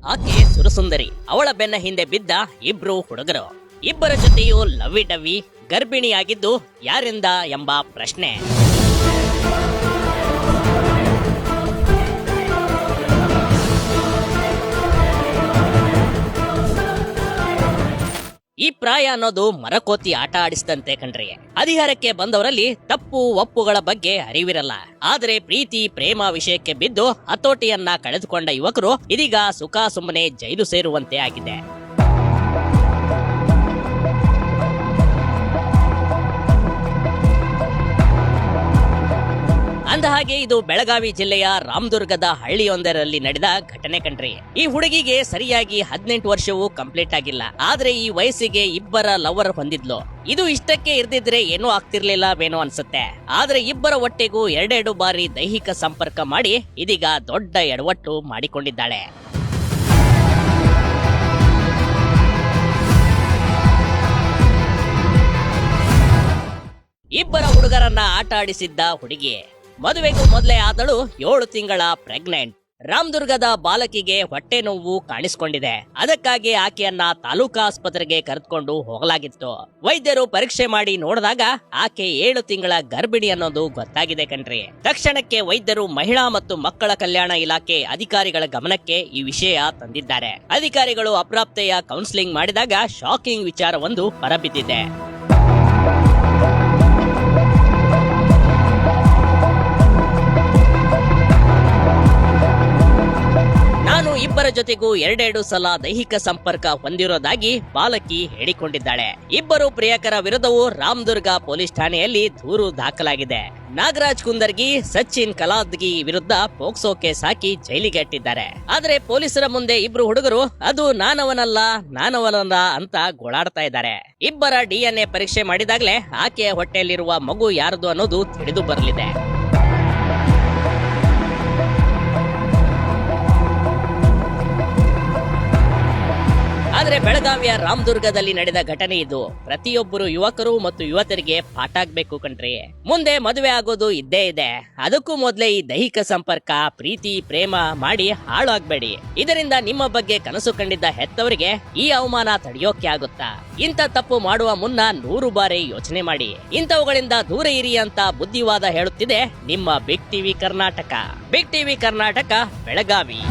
ಆಕೆ ಸುರಸುಂದರಿ. ಅವಳ ಬೆನ್ನ ಹಿಂದೆ ಬಿದ್ದ ಇಬ್ರು ಹುಡುಗರು. ಇಬ್ಬರ ಜೊತೆಯೂ ಲವ್ವಿ ಡವ್ವಿ. ಗರ್ಭಿಣಿಯಾಗಿದ್ದು ಯಾರಿಂದ ಎಂಬ ಪ್ರಶ್ನೆ. ಈ ಪ್ರಾಯ ಅನ್ನೋದು ಮರಕೋತಿ ಆಟ ಆಡಿಸಿದಂತೆ ಕಣ್ರಿ. ಅಧಿಕಾರಕ್ಕೆ ಬಂದವರಲ್ಲಿ ತಪ್ಪು ಒಪ್ಪುಗಳ ಬಗ್ಗೆ ಅರಿವಿರಲ್ಲ. ಆದರೆ ಪ್ರೀತಿ ಪ್ರೇಮ ವಿಷಯಕ್ಕೆ ಬಿದ್ದು ಹತೋಟಿಯನ್ನ ಕಳೆದುಕೊಂಡ ಯುವಕರು ಇದೀಗ ಸುಖ ಸುಮ್ಮನೆ ಜೈಲು ಸೇರುವಂತೆ ಆಗಿದೆ. ಅಂದಹಾಗೆ ಇದು ಬೆಳಗಾವಿ ಜಿಲ್ಲೆಯ ರಾಮದುರ್ಗದ ಹಳ್ಳಿಯೊಂದರಲ್ಲಿ ನಡೆದ ಘಟನೆ ಕಣ್ರಿ. ಈ ಹುಡುಗಿಗೆ ಸರಿಯಾಗಿ 18 ವರ್ಷವೂ ಕಂಪ್ಲೀಟ್ ಆಗಿಲ್ಲ. ಆದ್ರೆ ಈ ವಯಸ್ಸಿಗೆ ಇಬ್ಬರ ಲವರ್ ಹೊಂದಿದ್ಲು. ಇದು ಇಷ್ಟಕ್ಕೆ ಇರ್ದಿದ್ರೆ ಏನೂ ಆಗ್ತಿರ್ಲಿಲ್ಲವೇನೋ ಅನ್ಸುತ್ತೆ. ಆದ್ರೆ ಇಬ್ಬರ ಹೊಟ್ಟೆಗೂ 2 ಬಾರಿ ದೈಹಿಕ ಸಂಪರ್ಕ ಮಾಡಿ ಇದೀಗ ದೊಡ್ಡ ಎಡವಟ್ಟು ಮಾಡಿಕೊಂಡಿದ್ದಾಳೆ. ಇಬ್ಬರ ಹುಡುಗರನ್ನ ಆಟ ಆಡಿಸಿದ್ದ ಹುಡುಗಿ ಮದುವೆಗೂ ಮೊದಲೇ ಆದಳು 7 ತಿಂಗಳ ಪ್ರೆಗ್ನೆಂಟ್. ರಾಮದುರ್ಗದ ಬಾಲಕಿಗೆ ಹೊಟ್ಟೆ ನೋವು ಕಾಣಿಸಿಕೊಂಡಿದೆ. ಅದಕ್ಕಾಗಿ ಆಕೆಯನ್ನ ತಾಲೂಕಾ ಆಸ್ಪತ್ರೆಗೆ ಕರೆದುಕೊಂಡು ಹೋಗಲಾಗಿತ್ತು. ವೈದ್ಯರು ಪರೀಕ್ಷೆ ಮಾಡಿ ನೋಡಿದಾಗ ಆಕೆ 7 ತಿಂಗಳ ಗರ್ಭಿಣಿ ಅನ್ನೋದು ಗೊತ್ತಾಗಿದೆ ಕಣ್ರಿ. ತಕ್ಷಣಕ್ಕೆ ವೈದ್ಯರು ಮಹಿಳಾ ಮತ್ತು ಮಕ್ಕಳ ಕಲ್ಯಾಣ ಇಲಾಖೆ ಅಧಿಕಾರಿಗಳ ಗಮನಕ್ಕೆ ಈ ವಿಷಯ ತಂದಿದ್ದಾರೆ. ಅಧಿಕಾರಿಗಳು ಅಪ್ರಾಪ್ತೆಯ ಕೌನ್ಸಿಲಿಂಗ್ ಮಾಡಿದಾಗ ಶಾಕಿಂಗ್ ವಿಚಾರವೊಂದು ಹೊರಬಿದ್ದಿದೆ. ಇಬ್ಬರ ಜೊತೆಗೂ 2 ಸಲ ದೈಹಿಕ ಸಂಪರ್ಕ ಹೊಂದಿರೋದಾಗಿ ಬಾಲಕಿ ಹೇಳಿಕೊಂಡಿದ್ದಾಳೆ. ಇಬ್ಬರು ಪ್ರಿಯಕರ ವಿರುದ್ಧವೂ ರಾಮದುರ್ಗ ಪೊಲೀಸ್ ಠಾಣೆಯಲ್ಲಿ ದೂರು ದಾಖಲಾಗಿದೆ. ನಾಗರಾಜ್ ಕುಂದರ್ಗಿ, ಸಚಿನ್ ಕಲಾದ್ಗಿ ವಿರುದ್ಧ ಪೋಕ್ಸೋ ಕೇಸ್ ಹಾಕಿ ಜೈಲಿಗೆ ಅಟ್ಟಿದ್ದಾರೆ. ಆದ್ರೆ ಪೊಲೀಸರ ಮುಂದೆ ಇಬ್ರು ಹುಡುಗರು ಅದು ನಾನವನಲ್ಲ ಅಂತ ಗೋಳಾಡ್ತಾ ಇದ್ದಾರೆ. ಇಬ್ಬರ DNA ಪರೀಕ್ಷೆ ಮಾಡಿದಾಗಲೇ ಆಕೆಯ ಹೊಟ್ಟೆಯಲ್ಲಿರುವ ಮಗು ಯಾರದು ಅನ್ನೋದು ತಿಳಿದು ಬರಲಿದೆ. ಆದ್ರೆ ಬೆಳಗಾವಿಯ ರಾಮದುರ್ಗದಲ್ಲಿ ನಡೆದ ಘಟನೆ ಇದು. ಪ್ರತಿಯೊಬ್ಬರು ಯುವಕರು ಮತ್ತು ಯುವತರಿಗೆ ಪಾಠ ಆಗ್ಬೇಕು ಕಣ್ರಿ. ಮುಂದೆ ಮದುವೆ ಆಗೋದು ಇದ್ದೇ ಇದೆ. ಅದಕ್ಕೂ ಮೊದಲೇ ಈ ದೈಹಿಕ ಸಂಪರ್ಕ, ಪ್ರೀತಿ, ಪ್ರೇಮ ಮಾಡಿ ಹಾಳು ಆಗ್ಬೇಡಿ. ಇದರಿಂದ ನಿಮ್ಮ ಬಗ್ಗೆ ಕನಸು ಕಂಡಿದ್ದ ಹೆತ್ತವರಿಗೆ ಈ ಅವಮಾನ ತಡೆಯೋಕೆ ಆಗುತ್ತಾ? ಇಂಥ ತಪ್ಪು ಮಾಡುವ ಮುನ್ನ 100 ಬಾರಿ ಯೋಚನೆ ಮಾಡಿ. ಇಂಥವುಗಳಿಂದ ದೂರ ಇರಿ ಅಂತ ಬುದ್ಧಿವಾದ ಹೇಳುತ್ತಿದೆ ನಿಮ್ಮ big TV Karnataka. Big TV Karnataka, Belagavi.